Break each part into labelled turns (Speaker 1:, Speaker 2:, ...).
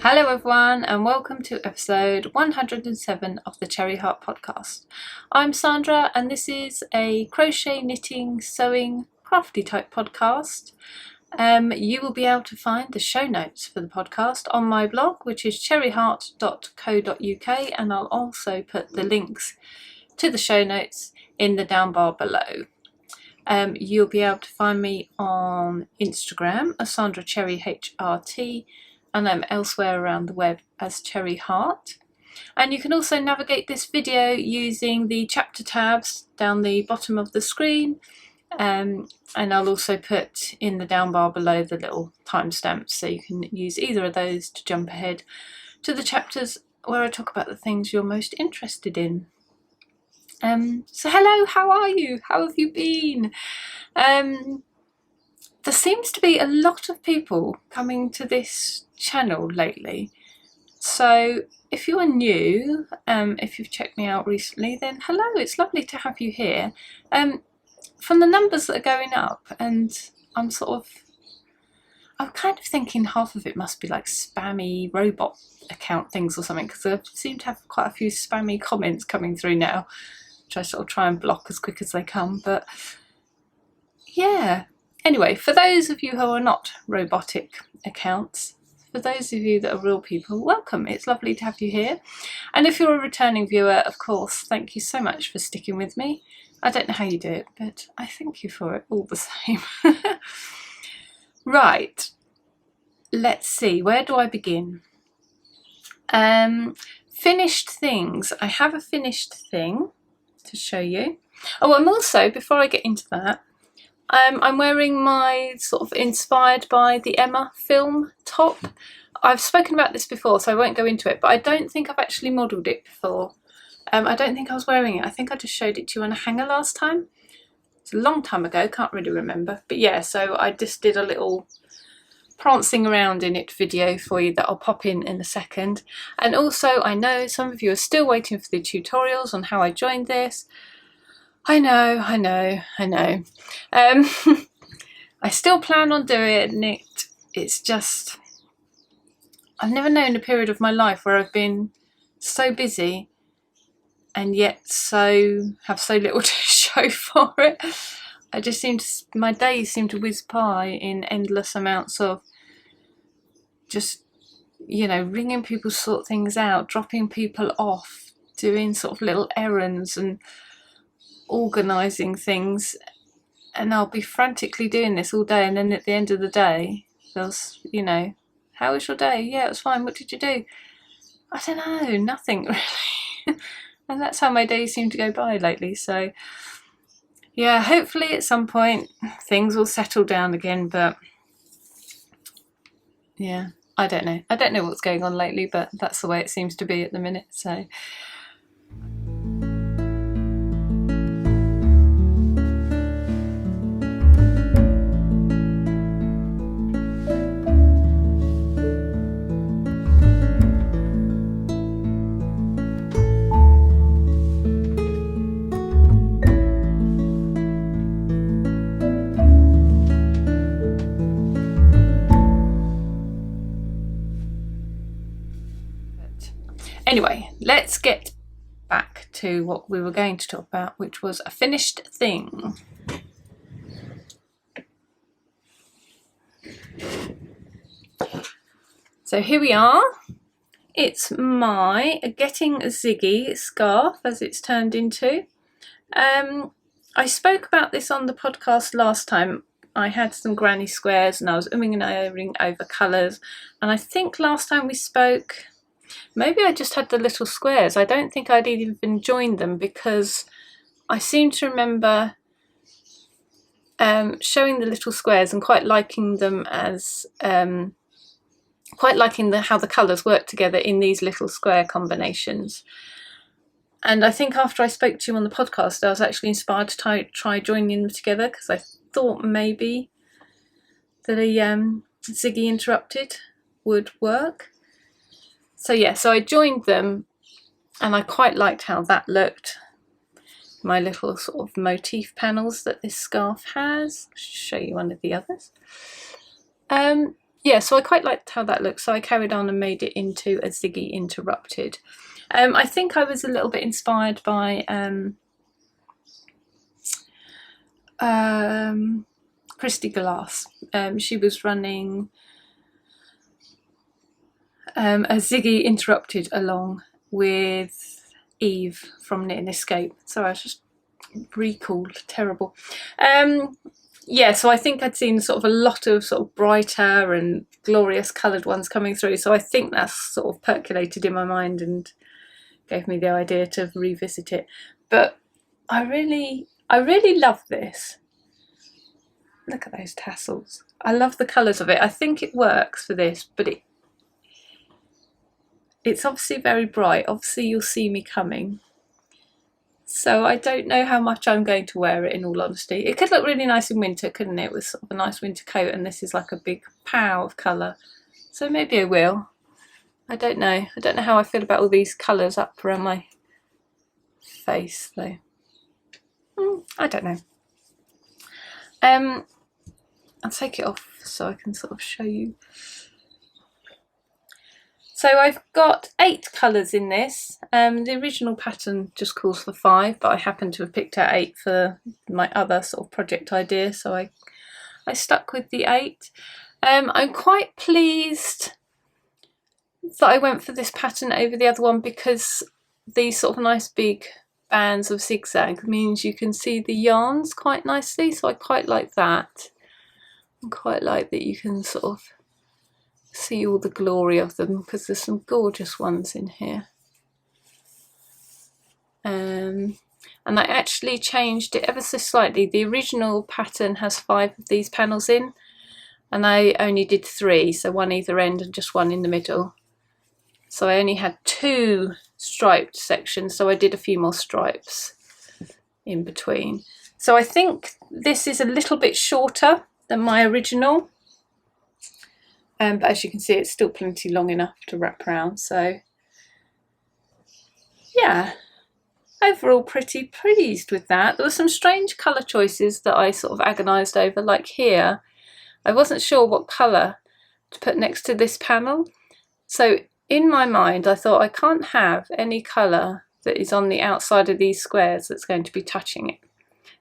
Speaker 1: Hello everyone and welcome to episode 107 of the Cherry Heart podcast. I'm Sandra and this is a crochet, knitting, sewing, crafty type podcast. You will be able to find the show notes for the podcast on my blog, which is cherryheart.co.uk, and I'll also put the links to the show notes in the down bar below. You'll be able to find me on Instagram as Sandra Cherry HRT, and I'm elsewhere around the web as Cherry Heart. And you can also navigate this video using the chapter tabs down the bottom of the screen, and I'll also put in the down bar below the little timestamps, so you can use either of those to jump ahead to the chapters where I talk about the things you're most interested in. So hello, how are you? How have you been? There seems to be a lot of people coming to this channel lately, so if you are new, if you've checked me out recently, then hello, it's lovely to have you here. From the numbers that are going up, and I'm kind of thinking half of it must be like spammy robot account things or something, because I seem to have quite a few spammy comments coming through now, which I sort of try and block as quick as they come. But yeah, anyway, for those of you who are not robotic accounts, for those of you that are real people, welcome. It's lovely to have you here. And if you're a returning viewer, of course, thank you so much for sticking with me. I don't know how you do it, but I thank you for it all the same. Right, let's see, where do I begin? Finished things. I have a finished thing to show you. Oh, I'm also, before I get into that, I'm wearing my sort of inspired by the Emma film top. I've spoken about this before, so I won't go into it, but I don't think I've actually modelled it before. I don't think I was wearing it. I think I just showed it to you on a hanger last time. It's a long time ago, can't really remember. But yeah, so I just did a little prancing around in it video for you that I'll pop in a second. And also, I know some of you are still waiting for the tutorials on how I joined this. I know. I still plan on doing it. It's just, I've never known a period of my life where I've been so busy and yet have so little to show for it. I just my days seem to whiz by in endless amounts of just, you know, ringing people to sort things out, dropping people off, doing sort of little errands and organising things, and I'll be frantically doing this all day, and then at the end of the day there's, you know, how was your day? Yeah, it was fine. What did you do? I don't know, nothing really. And that's how my days seem to go by lately. So yeah, hopefully at some point things will settle down again, but yeah, I don't know what's going on lately, but that's the way it seems to be at the minute. So anyway, let's get back to what we were going to talk about, which was a finished thing. So here we are. It's my Getting Ziggy scarf, as it's turned into. I spoke about this on the podcast last time. I had some granny squares and I was umming and ahhing over colours, and I think last time we spoke, maybe I just had the little squares. I don't think I'd even joined them, because I seem to remember showing the little squares and quite liking them as quite liking how the colours work together in these little square combinations. And I think after I spoke to you on the podcast, I was actually inspired to try joining them together, because I thought maybe that a Ziggy Interrupted would work. So yeah, so I joined them and I quite liked how that looked. My little sort of motif panels that this scarf has. I'll show you one of the others. yeah, so I quite liked how that looked, so I carried on and made it into a Ziggy Interrupted. I think I was a little bit inspired by Christy Glass. She was running a Ziggy Interrupted along with Eve from Knit and Escape. Sorry, I was just recalled, terrible. Yeah, so I think I'd seen sort of a lot of sort of brighter and glorious coloured ones coming through, so I think that's sort of percolated in my mind and gave me the idea to revisit it. But I really love this. Look at those tassels. I love the colours of it. I think it works for this, but it's obviously very bright. Obviously you'll see me coming. So I don't know how much I'm going to wear it, in all honesty. It could look really nice in winter, couldn't it? With sort of a nice winter coat, and this is like a big pow of colour. So maybe I will. I don't know. I don't know how I feel about all these colours up around my face though. I don't know. I'll take it off so I can sort of show you. So I've got 8 colours in this. The original pattern just calls for 5, but I happen to have picked out 8 for my other sort of project idea, so I stuck with the 8. I'm quite pleased that I went for this pattern over the other one, because these sort of nice big bands of zigzag means you can see the yarns quite nicely, so I quite like that. I quite like that you can sort of see all the glory of them, because there's some gorgeous ones in here. And I actually changed it ever so slightly. The original pattern has 5 of these panels in, and I only did 3, so one either end and just one in the middle. So I only had 2 striped sections, so I did a few more stripes in between. So I think this is a little bit shorter than my original, but as you can see it's still plenty long enough to wrap around. So yeah, overall pretty pleased with that. There were some strange colour choices that I sort of agonised over, like here I wasn't sure what colour to put next to this panel. So in my mind I thought I can't have any colour that is on the outside of these squares that's going to be touching it.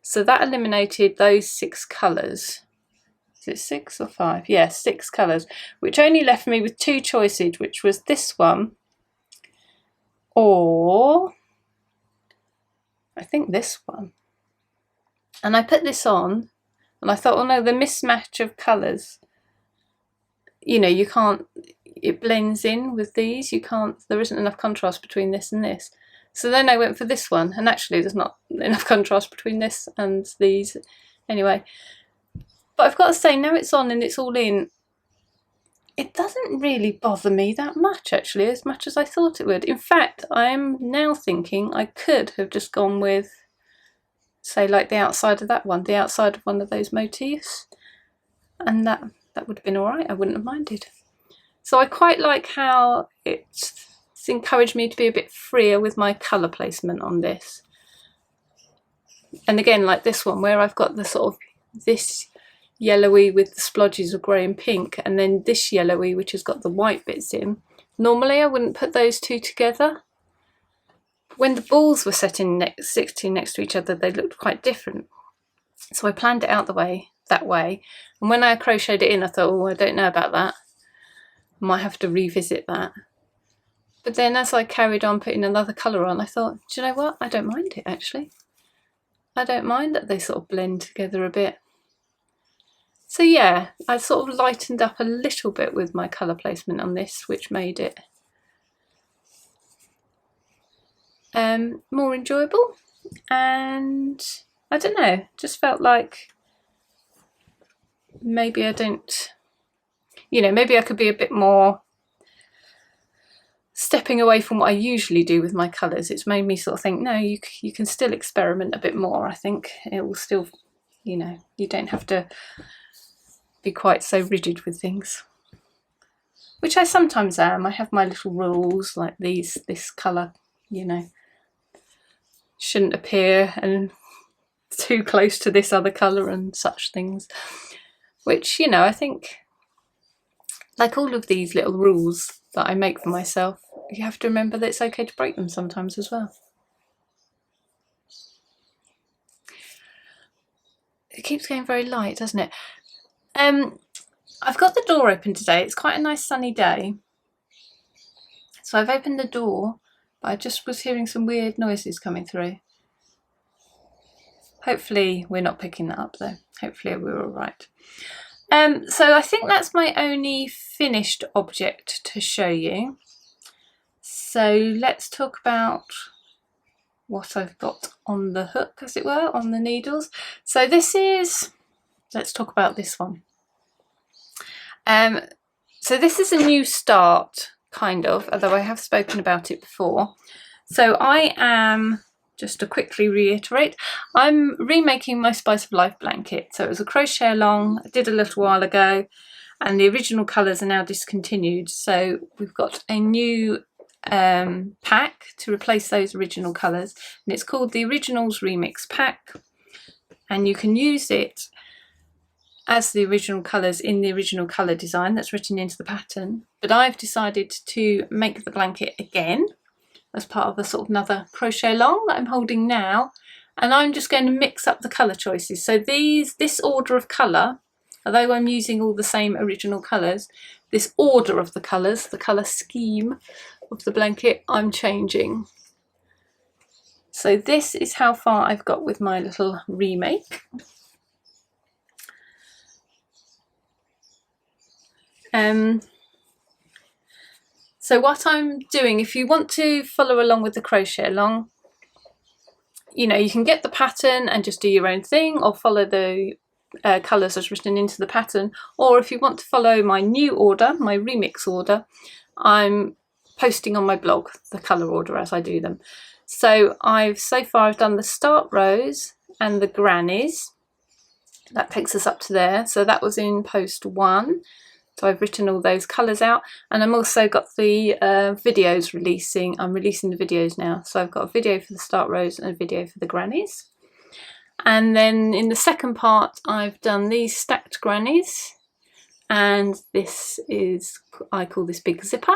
Speaker 1: So that eliminated those 6 colours. Is it 6 or 5? Yeah, 6 colours, which only left me with 2 choices, which was this one or I think this one. And I put this on and I thought, oh no, the mismatch of colours, you know, you can't, it blends in with these, you can't, there isn't enough contrast between this and this. So then I went for this one, and actually there's not enough contrast between this and these anyway. But I've got to say, now it's on and it's all in, it doesn't really bother me that much actually, as much as I thought it would. In fact, I am now thinking I could have just gone with, say, like the outside of that one, the outside of one of those motifs, and that would have been alright, I wouldn't have minded. So I quite like how it's encouraged me to be a bit freer with my colour placement on this. And again, like this one, where I've got the sort of this yellowy with the splodges of grey and pink, and then this yellowy which has got the white bits in. Normally I wouldn't put those two together. When the balls were sitting next to each other, they looked quite different. So I planned it out that way. And when I crocheted it in, I thought, oh, I don't know about that. I might have to revisit that. But then as I carried on putting another colour on, I thought, do you know what? I don't mind it actually. I don't mind that they sort of blend together a bit. So yeah, I sort of lightened up a little bit with my colour placement on this, which made it more enjoyable. And I don't know, just felt like maybe I don't, you know, maybe I could be a bit more stepping away from what I usually do with my colours. It's made me sort of think, no, you can still experiment a bit more. I think it will still, you know, you don't have to be quite so rigid with things, which I sometimes am. I have my little rules, like this colour, you know, shouldn't appear and too close to this other colour and such things, which, you know, I think like all of these little rules that I make for myself, you have to remember that it's okay to break them sometimes as well. It keeps going very light, doesn't it? I've got the door open today. It's quite a nice sunny day. So I've opened the door, but I just was hearing some weird noises coming through. Hopefully we're not picking that up though. Hopefully we're all right. So I think that's my only finished object to show you. So let's talk about what I've got on the hook, as it were, on the needles. So this is, let's talk about this one. So this is a new start, kind of, although I have spoken about it before. So I am, just to quickly reiterate, I'm remaking my Spice of Life blanket. So it was a crochet along, I did a little while ago, and the original colours are now discontinued. So we've got a new pack to replace those original colours, and it's called the Originals Remix Pack, and you can use it as the original colours in the original colour design that's written into the pattern. But I've decided to make the blanket again as part of a sort of another crochet along that I'm holding now, and I'm just going to mix up the colour choices. So this order of colour, although I'm using all the same original colours, this order of the colours, the colour scheme of the blanket, I'm changing. So this is how far I've got with my little remake. So what I'm doing, if you want to follow along with the crochet along, you know, you can get the pattern and just do your own thing, or follow the colours as written into the pattern, or if you want to follow my new order, my remix order, I'm posting on my blog the colour order as I do them. So so far I've done the start rows and the grannies. That takes us up to there. So that was in post 1. So I've written all those colours out, and I'm also got the videos releasing. I'm releasing the videos now. So I've got a video for the start rows and a video for the grannies. And then in the second part, I've done these stacked grannies, and this is, I call this big zipper.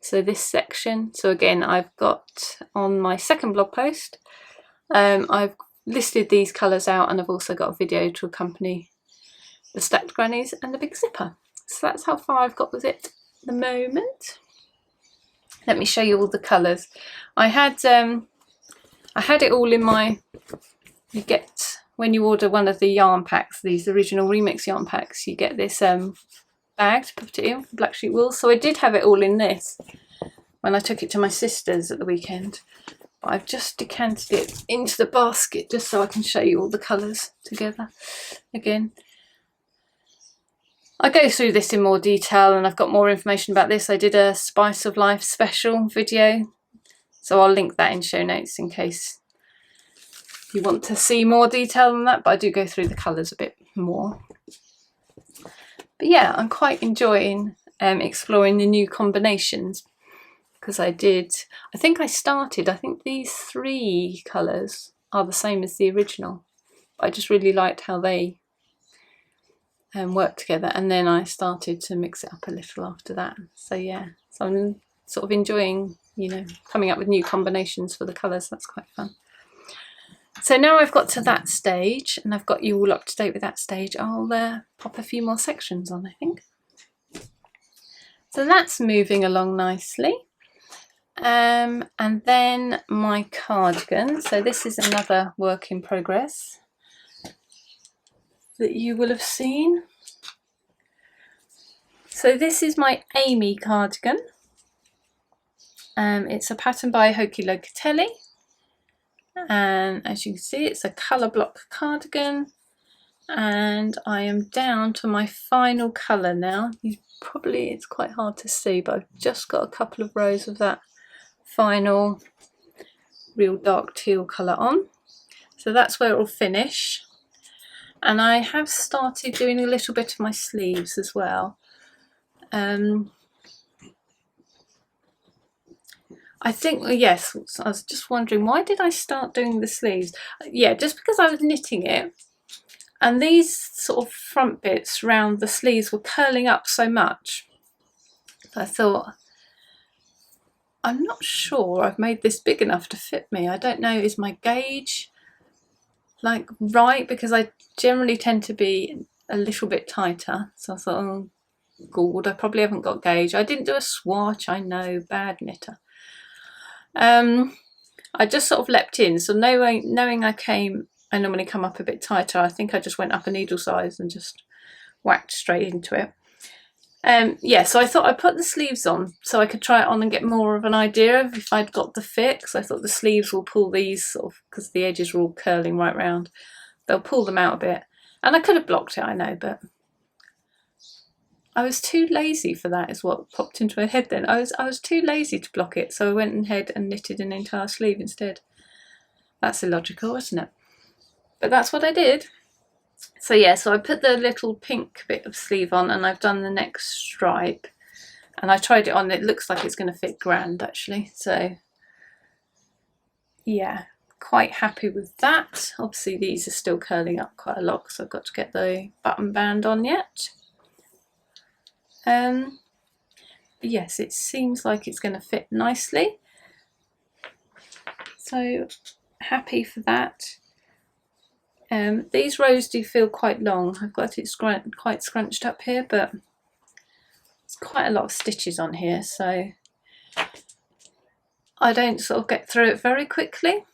Speaker 1: So this section, so again, I've got on my second blog post, I've listed these colours out, and I've also got a video to accompany the stacked grannies and the big zipper. So that's how far I've got with it at the moment. Let me show you all the colours. I had it all in my, you get, when you order one of the yarn packs, these original remix yarn packs, you get this bag to put it in, black sheep wool. So I did have it all in this when I took it to my sister's at the weekend. But I've just decanted it into the basket just so I can show you all the colours together again. I go through this in more detail, and I've got more information about this. I did a Spice of Life special video, so I'll link that in show notes in case you want to see more detail than that, but I do go through the colours a bit more. But yeah, I'm quite enjoying exploring the new combinations, because I think these 3 colours are the same as the original, but I just really liked how they work together, and then I started to mix it up a little after that. So yeah, so I'm sort of enjoying, you know, coming up with new combinations for the colours. That's quite fun. So now I've got to that stage, and I've got you all up to date with that stage, I'll pop a few more sections on, I think. So that's moving along nicely. And then my cardigan. So this is another work in progress that you will have seen. So this is my Amiée cardigan. It's a pattern by Hokey Locatelli, and as you can see, it's a colour block cardigan, and I am down to my final colour now. It's quite hard to see, but I've just got a couple of rows of that final real dark teal colour on. So that's where it will finish. And I have started doing a little bit of my sleeves as well. I think, yes, I was just wondering, why did I start doing the sleeves? Yeah, just because I was knitting it, and these sort of front bits around the sleeves were curling up so much. So I thought, I'm not sure I've made this big enough to fit me. I don't know, is my gauge like right? Because I generally tend to be a little bit tighter. So I thought, oh God, I probably haven't got gauge. I didn't do a swatch, I know, bad knitter. I just sort of leapt in. So knowing I normally come up a bit tighter, I think I just went up a needle size and just whacked straight into it. Yeah, so I thought I'd put the sleeves on so I could try it on and get more of an idea of if I'd got the fit, because I thought the sleeves will pull these sort of, because the edges are all curling right round, they'll pull them out a bit. And I could have blocked it, I know, but I was too lazy for that, is what popped into my head then. I was too lazy to block it, so I went ahead and knitted an entire sleeve instead. That's illogical, isn't it? But that's what I did. So yeah, so I put the little pink bit of sleeve on and I've done the next stripe. And I tried it on, it looks like it's going to fit grand actually. So yeah, quite happy with that. Obviously these are still curling up quite a lot because I've got to get the button band on yet. Yes, it seems like it's going to fit nicely. So happy for that. These rows do feel quite long. I've got it quite scrunched up here, but it's quite a lot of stitches on here, so I don't sort of get through it very quickly.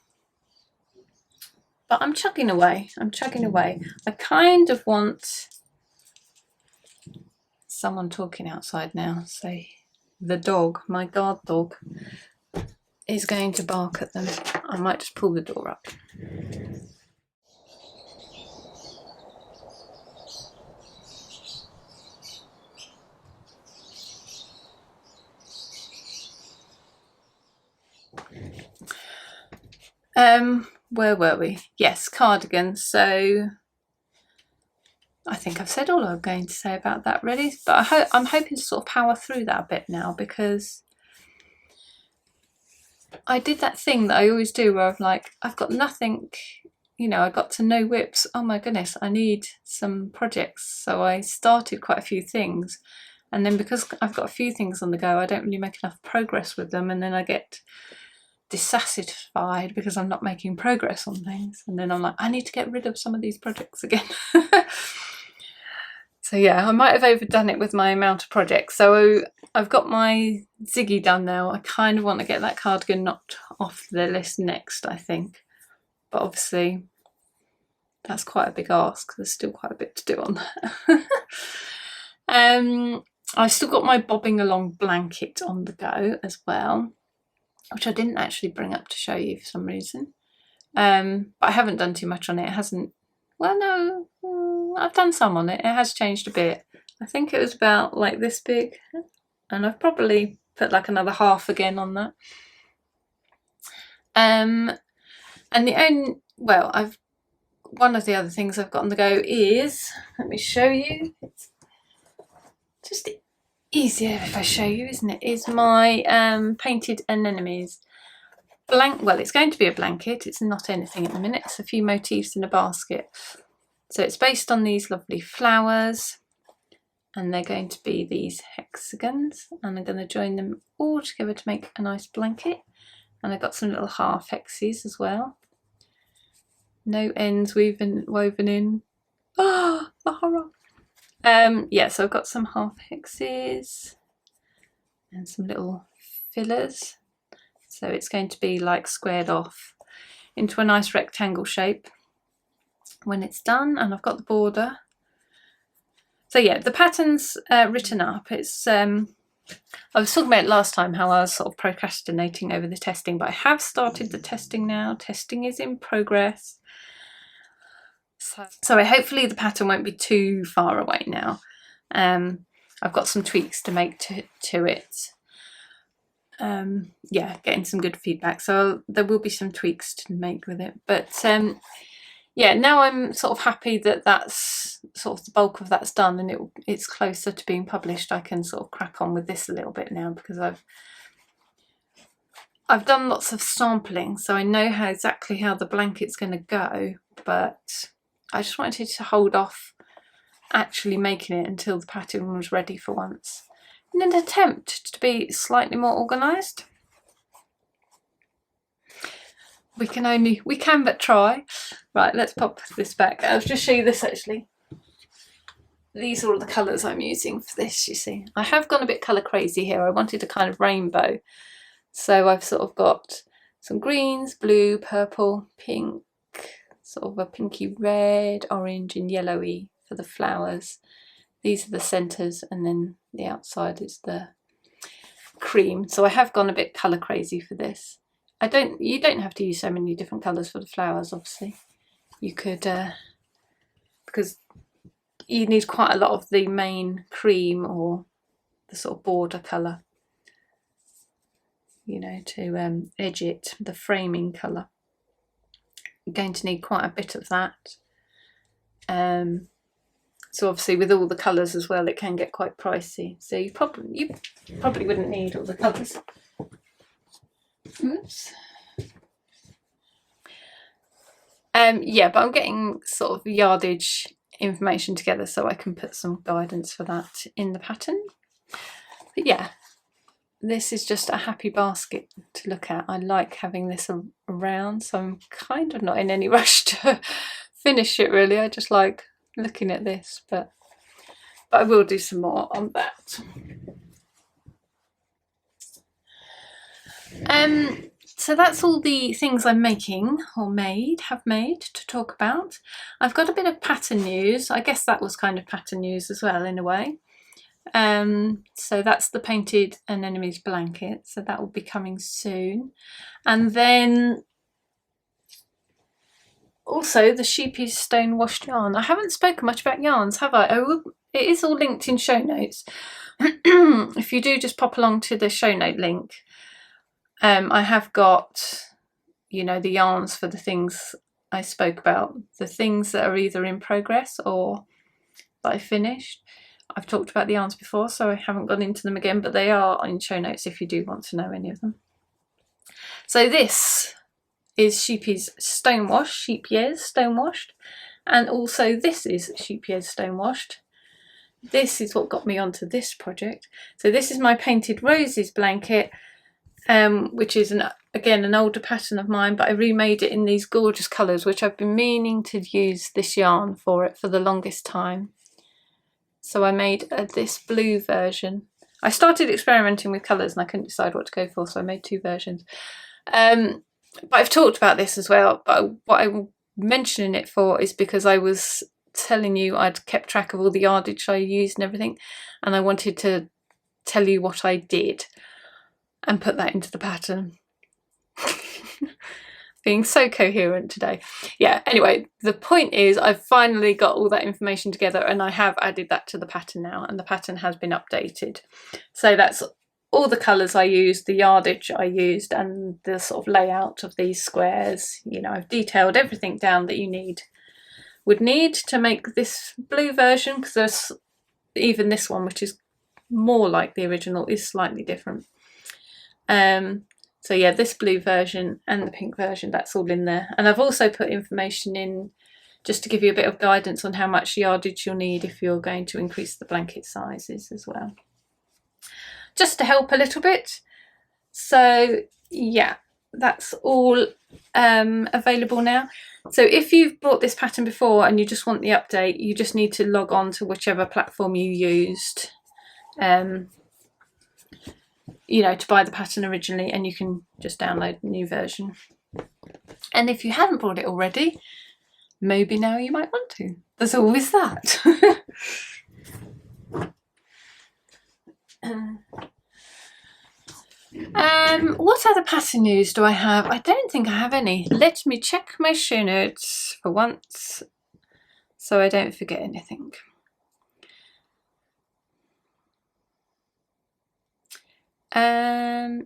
Speaker 1: But I'm chugging away. I'm chugging away. I kind of want someone talking outside now. So the dog, my guard dog, is going to bark at them. I might just pull the door up. Where were we? Yes, cardigan. So I think I've said all I'm going to say about that really, but I'm hoping to sort of power through that a bit now, because I did that thing that I always do where I'm like, I've got nothing, you know, I got to no whips. Oh my goodness, I need some projects. So I started quite a few things, and then because I've got a few things on the go, I don't really make enough progress with them, and then I get dissatisfied because I'm not making progress on things, and then I'm like, I need to get rid of some of these projects again. So yeah, I might have overdone it with my amount of projects. So I've got my Ziggy done now. I kind of want to get that cardigan knocked off the list next, I think, but obviously that's quite a big ask. There's still quite a bit to do on that. I've still got my bobbing along blanket on the go as well, which I didn't actually bring up to show you for some reason. But I haven't done too much on it. It hasn't, well, no, I've done some on it. It has changed a bit. I think it was about like this big, and I've probably put like another half again on that. And the only, well, one of the other things I've got on the go is, let me show you. It's just easier if I show you, isn't it? Is my painted anemones. Well, it's going to be a blanket. It's not anything at the minute. It's a few motifs in a basket. So it's based on these lovely flowers, and they're going to be these hexagons, and I'm going to join them all together to make a nice blanket. And I've got some little half hexes as well. No ends woven in. Oh, the horror. Yeah, so I've got some half hexes and some little fillers. So it's going to be like squared off into a nice rectangle shape when it's done, and I've got the border. So yeah, the pattern's written up. It's I was talking about it last time, how I was sort of procrastinating over the testing, but I have started the testing now. Testing is in progress. So hopefully the pattern won't be too far away now. I've got some tweaks to make to it. Yeah, getting some good feedback, so there will be some tweaks to make with it, but yeah, now I'm sort of happy that that's sort of the bulk of that's done, and it's closer to being published. I can sort of crack on with this a little bit now, because I've done lots of sampling, so I know exactly how the blanket's going to go, but I just wanted to hold off actually making it until the pattern was ready for once. in an attempt to be slightly more organised. We can but try. Right, let's pop this back. I'll just show you this actually. These are all the colours I'm using for this, you see. I have gone a bit colour crazy here. I wanted a kind of rainbow. So I've sort of got some greens, blue, purple, pink, sort of a pinky red, orange and yellowy for the flowers. These are the centres, and then the outside is the cream. So I have gone a bit colour crazy for this. You don't have to use so many different colours for the flowers, obviously. You could, because you need quite a lot of the main cream or the sort of border colour, you know, to edge it, the framing colour. You're going to need quite a bit of that. So obviously with all the colours as well, it can get quite pricey. So you probably wouldn't need all the colours. Oops. Yeah, but I'm getting sort of yardage information together so I can put some guidance for that in the pattern. But yeah, this is just a happy basket to look at. I like having this around, so I'm kind of not in any rush to finish it really. I just like looking at this, but I will do some more on that. So that's all the things I'm making or have made to talk about. I've got a bit of pattern news. I guess that was kind of pattern news as well in a way. So that's the painted Anemone's blanket, so that will be coming soon. And then also the Sheepy's Stonewashed yarn. I haven't spoken much about yarns, have I? Oh, it is all linked in show notes. If you do just pop along to the show note link, I have got, you know, the yarns for the things I spoke about, the things that are either in progress or that I finished. I've talked about the yarns before, so I haven't gone into them again, but they are in show notes if you do want to know any of them. So this is Sheepy's Stonewashed, and also this is Sheepy's Stonewashed. This is what got me onto this project. So this is my Painted Roses blanket, which is again an older pattern of mine, but I remade it in these gorgeous colours, which I've been meaning to use this yarn for the longest time. So I made this blue version. I started experimenting with colours and I couldn't decide what to go for, so I made two versions. But I've talked about this as well, but what I'm mentioning it for is because I was telling you I'd kept track of all the yardage I used and everything, and I wanted to tell you what I did and put that into the pattern. Being so coherent today. Yeah, anyway, the point is I've finally got all that information together and I have added that to the pattern now, and the pattern has been updated. So that's all the colours I used, the yardage I used, and the sort of layout of these squares. You know, I've detailed everything down that you would need to make this blue version, because there's even this one, which is more like the original, is slightly different. So yeah, this blue version and the pink version, that's all in there. And I've also put information in just to give you a bit of guidance on how much yardage you'll need if you're going to increase the blanket sizes as well, just to help a little bit. So yeah, that's all available now. So if you've bought this pattern before and you just want the update, you just need to log on to whichever platform you used, you know, to buy the pattern originally, and you can just download the new version. And if you haven't bought it already, maybe now you might want to. There's always that. What other pattern news do I have? I don't think I have any. Let me check my show notes for once so I don't forget anything.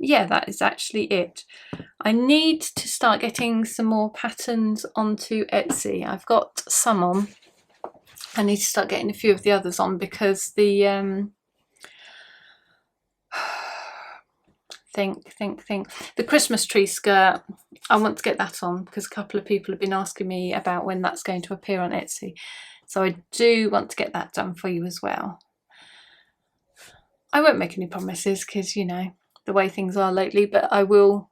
Speaker 1: Yeah, that is actually it. I need to start getting some more patterns onto Etsy. I've got some on. I need to start getting a few of the others on, because the the Christmas tree skirt, I want to get that on, because a couple of people have been asking me about when that's going to appear on Etsy. So I do want to get that done for you as well. I won't make any promises because, you know, the way things are lately, but I will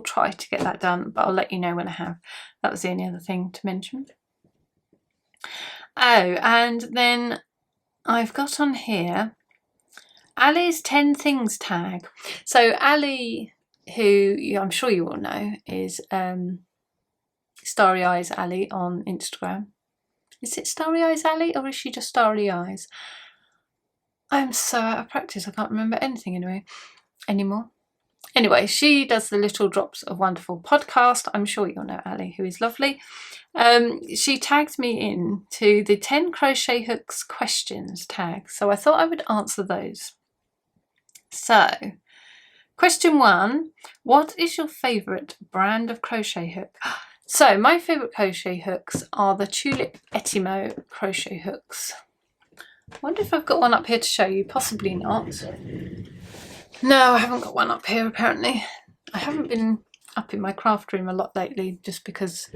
Speaker 1: try to get that done, but I'll let you know when I have. That was the only other thing to mention. Oh, and then I've got on here Ali's 10 things tag. So Ali, who I'm sure you all know, is Starry Eyes Ali on Instagram. Is it Starry Eyes Ali or is she just Starry Eyes? I'm so out of practice, I can't remember anything anymore. Anyway, she does the Little Drops of Wonderful podcast. I'm sure you'll know Ali, who is lovely. She tagged me in to the 10 crochet hooks questions tag, so I thought I would answer those. So, question 1, what is your favourite brand of crochet hook? So, my favourite crochet hooks are the Tulip Etimo crochet hooks. I wonder if I've got one up here to show you, possibly not. No, I haven't got one up here apparently. I haven't been up in my craft room a lot lately just because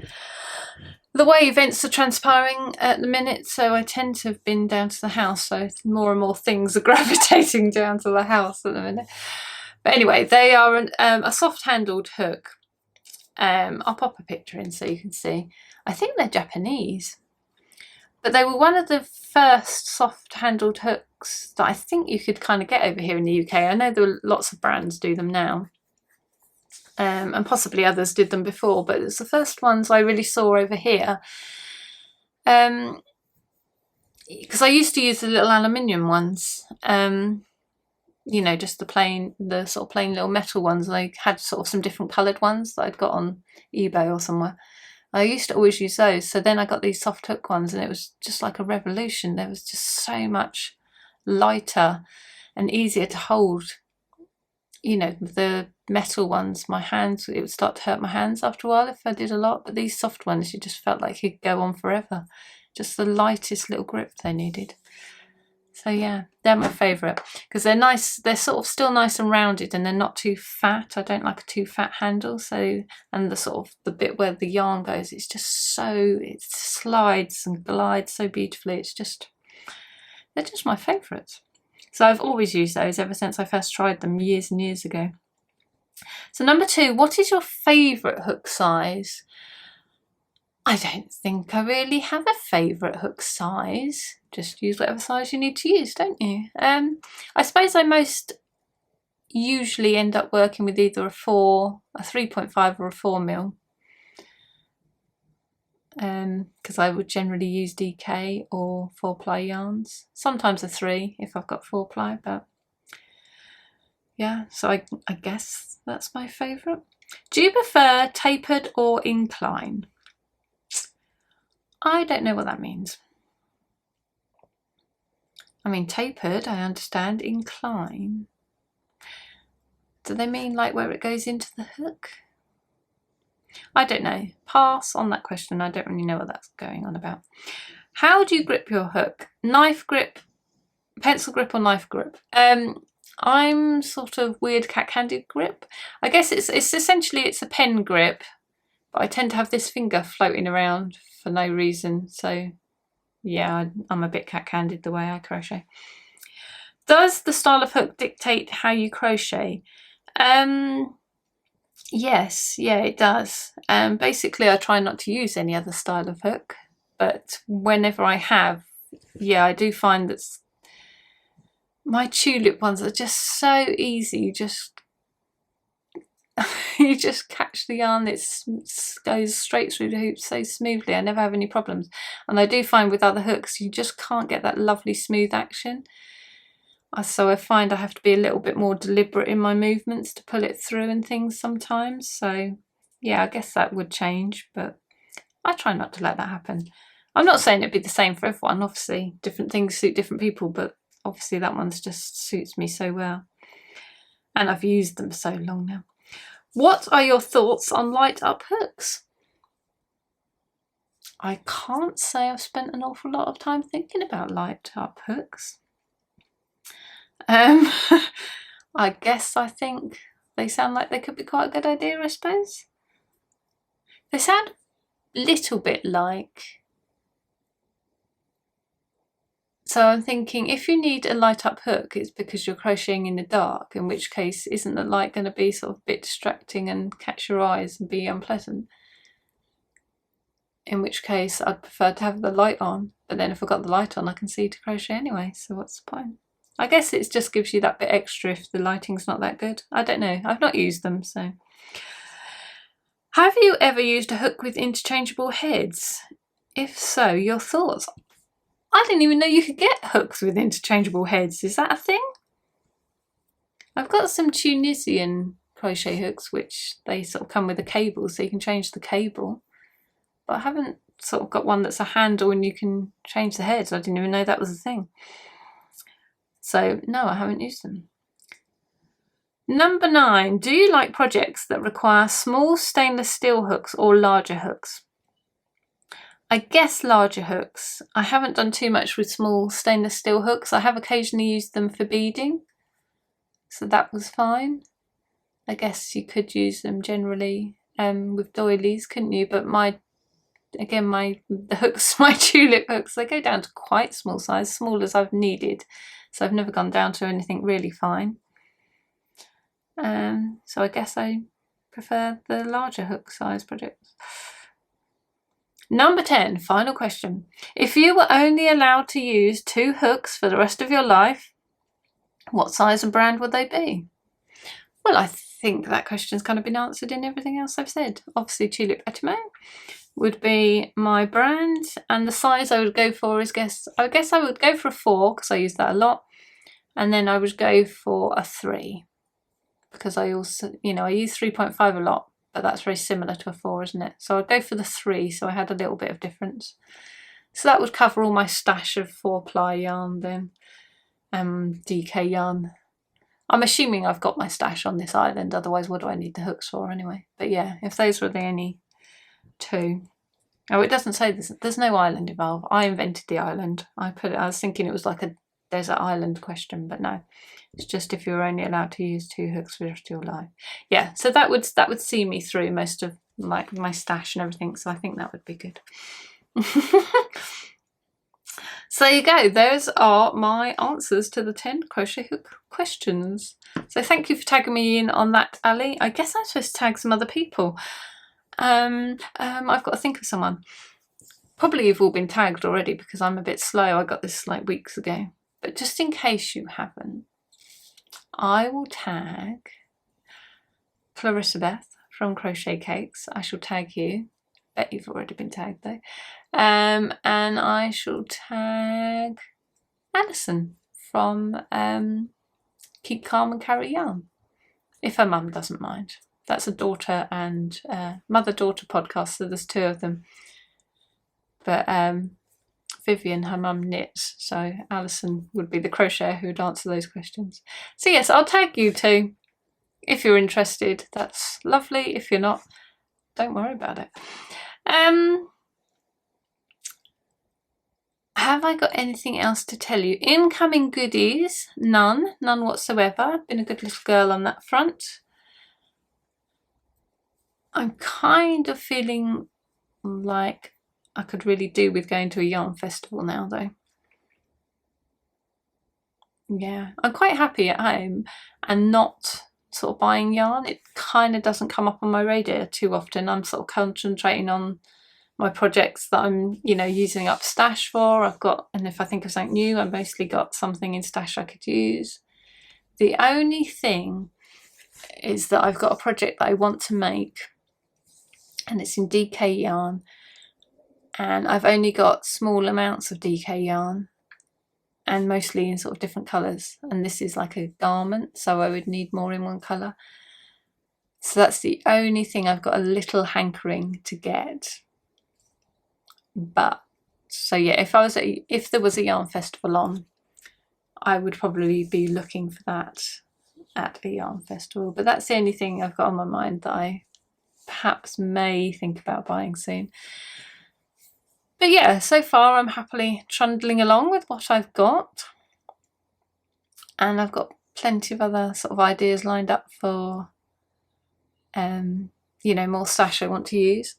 Speaker 1: the way events are transpiring at the minute, so I tend to have been down to the house, so more and more things are gravitating down to the house at the minute. But anyway, they are a soft-handled hook. I'll pop a picture in so you can see. I think they're Japanese, but they were one of the first soft-handled hooks that I think you could kind of get over here in the UK. I know there are lots of brands do them now. And possibly others did them before, but it's the first ones I really saw over here. Because I used to use the little aluminium ones, you know, just the sort of plain little metal ones. I had sort of some different coloured ones that I'd got on eBay or somewhere. I used to always use those. So then I got these soft hook ones and it was just like a revolution. There was just so much lighter and easier to hold. You know, the metal ones, my hands, it would start to hurt my hands after a while if I did a lot, but these soft ones, you just felt like you could go on forever. Just the lightest little grip they needed. So yeah, they're my favourite because they're nice. They're sort of still nice and rounded and they're not too fat. I don't like a too fat handle. So, and the sort of the bit where the yarn goes, it's just so, it slides and glides so beautifully. It's just, they're just my favourites. So I've always used those ever since I first tried them years and years ago. So number 2, what is your favourite hook size? I don't think I really have a favourite hook size. Just use whatever size you need to use, don't you? I suppose I most usually end up working with either a 3.5 or a 4mm. Because I would generally use DK or 4-ply yarns. Sometimes a 3 if I've got 4-ply, but yeah, so I guess that's my favourite. Do you prefer tapered or incline? I don't know what that means. I mean, tapered, I understand. Incline. Do they mean like where it goes into the hook? I don't know. Pass on that question. I don't really know what that's going on about. How do you grip your hook? Knife grip, pencil grip or knife grip? I'm sort of weird cat-handed grip. I guess it's essentially it's a pen grip, but I tend to have this finger floating around for no reason. So yeah, I'm a bit cat-handed the way I crochet. Does the style of hook dictate how you crochet? Yes, yeah, it does. Basically, I try not to use any other style of hook, but whenever I have, yeah, I do find that my tulip ones are just so easy. You just catch the yarn, it goes straight through the hoop so smoothly. I never have any problems. And I do find with other hooks, you just can't get that lovely smooth action. So I find I have to be a little bit more deliberate in my movements to pull it through and things sometimes. So yeah, I guess that would change, but I try not to let that happen. I'm not saying it'd be the same for everyone. Obviously, different things suit different people, but obviously that one just suits me so well. And I've used them so long now. What are your thoughts on light up hooks? I can't say I've spent an awful lot of time thinking about light up hooks. I guess I think they sound like they could be quite a good idea, I suppose. They sound a little bit like So I'm thinking if you need a light up hook, it's because you're crocheting in the dark, in which case isn't the light going to be sort of a bit distracting and catch your eyes and be unpleasant? In which case I'd prefer to have the light on, but then if I've got the light on I can see to crochet anyway, so what's the point? I guess it just gives you that bit extra if the lighting's not that good. I don't know, I've not used them, so. Have you ever used a hook with interchangeable heads? If so, your thoughts? I didn't even know you could get hooks with interchangeable heads. Is that a thing? I've got some Tunisian crochet hooks which they sort of come with a cable, so you can change the cable. But I haven't sort of got one that's a handle and you can change the heads. I didn't even know that was a thing. So no, I haven't used them. Number 9, do you like projects that require small stainless steel hooks or larger hooks? I guess larger hooks. I haven't done too much with small stainless steel hooks. I have occasionally used them for beading, so that was fine. I guess you could use them generally with doilies, couldn't you? But the hooks, my tulip hooks, they go down to quite small size, small as I've needed. So I've never gone down to anything really fine. So I guess I prefer the larger hook size projects. Number 10, final question. If you were only allowed to use 2 hooks for the rest of your life, what size and brand would they be? Well, I think that question's kind of been answered in everything else I've said. Obviously, Tulip Anemone would be my brand, and the size I would go for is, I guess I would go for a 4 because I use that a lot, and then I would go for a 3 because I also, I use 3.5 a lot, but that's very similar to a 4, isn't it? So I'd go for the 3, so I had a little bit of difference. So that would cover all my stash of 4-ply yarn then, DK yarn. I'm assuming I've got my stash on this island, otherwise what do I need the hooks for anyway? But yeah, if those were the only 2. Oh, it doesn't say there's no island involved. I invented the island. I was thinking it was like a desert island question, but no. It's just if you're only allowed to use 2 hooks for the rest of your life. Yeah, so that would see me through most of my stash and everything, so I think that would be good. So there you go, those are my answers to the 10 crochet hook questions. So thank you for tagging me in on that, Ali. I guess I'm supposed to tag some other people. I've got to think of someone. Probably you've all been tagged already because I'm a bit slow. I got this like weeks ago. But just in case you haven't, I will tag Clarissa Beth from Crochet Cakes. I shall tag you. Bet you've already been tagged though. And I shall tag Alison from Keep Calm and Carry Yarn, if her mum doesn't mind. That's a daughter and mother-daughter podcast, so there's 2 of them. But Vivian, her mum, knits, so Alison would be the crocheter who would answer those questions. So yes, I'll tag you 2 if you're interested. That's lovely. If you're not, don't worry about it. Have I got anything else to tell you? Incoming goodies? None whatsoever. Been a good little girl on that front. I'm kind of feeling like I could really do with going to a yarn festival now though. Yeah, I'm quite happy at home and not sort of buying yarn. It kind of doesn't come up on my radar too often. I'm sort of concentrating on my projects that I'm, using up stash for. And if I think of something new, I've mostly got something in stash I could use. The only thing is that I've got a project that I want to make, and it's in DK yarn, and I've only got small amounts of DK yarn, and mostly in sort of different colours, and this is like a garment, so I would need more in one colour. So that's the only thing I've got a little hankering to get. But so yeah, if there was a yarn festival on, I would probably be looking for that at a yarn festival. But that's the only thing I've got on my mind that I perhaps may think about buying soon. But yeah, so far I'm happily trundling along with what I've got, and I've got plenty of other sort of ideas lined up for more stash I want to use.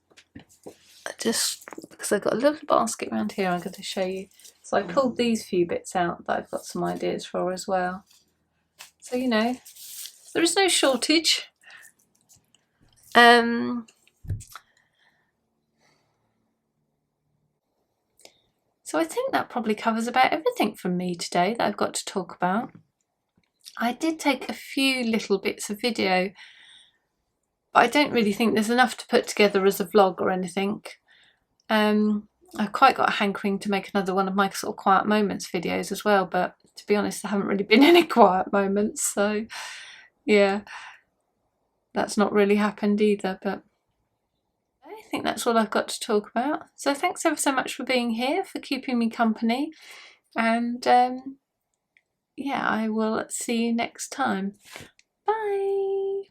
Speaker 1: Just because I've got a little basket around here I'm going to show you. So I pulled these few bits out that I've got some ideas for as well. So, you know, there is no shortage. So I think that probably covers about everything from me today that I've got to talk about. I did take a few little bits of video, but I don't really think there's enough to put together as a vlog or anything. I've quite got a hankering to make another one of my sort of quiet moments videos as well, but to be honest, there haven't really been any quiet moments, so yeah, that's not really happened either. But I think that's all I've got to talk about. So thanks ever so much for being here, for keeping me company, and yeah, I will see you next time. Bye!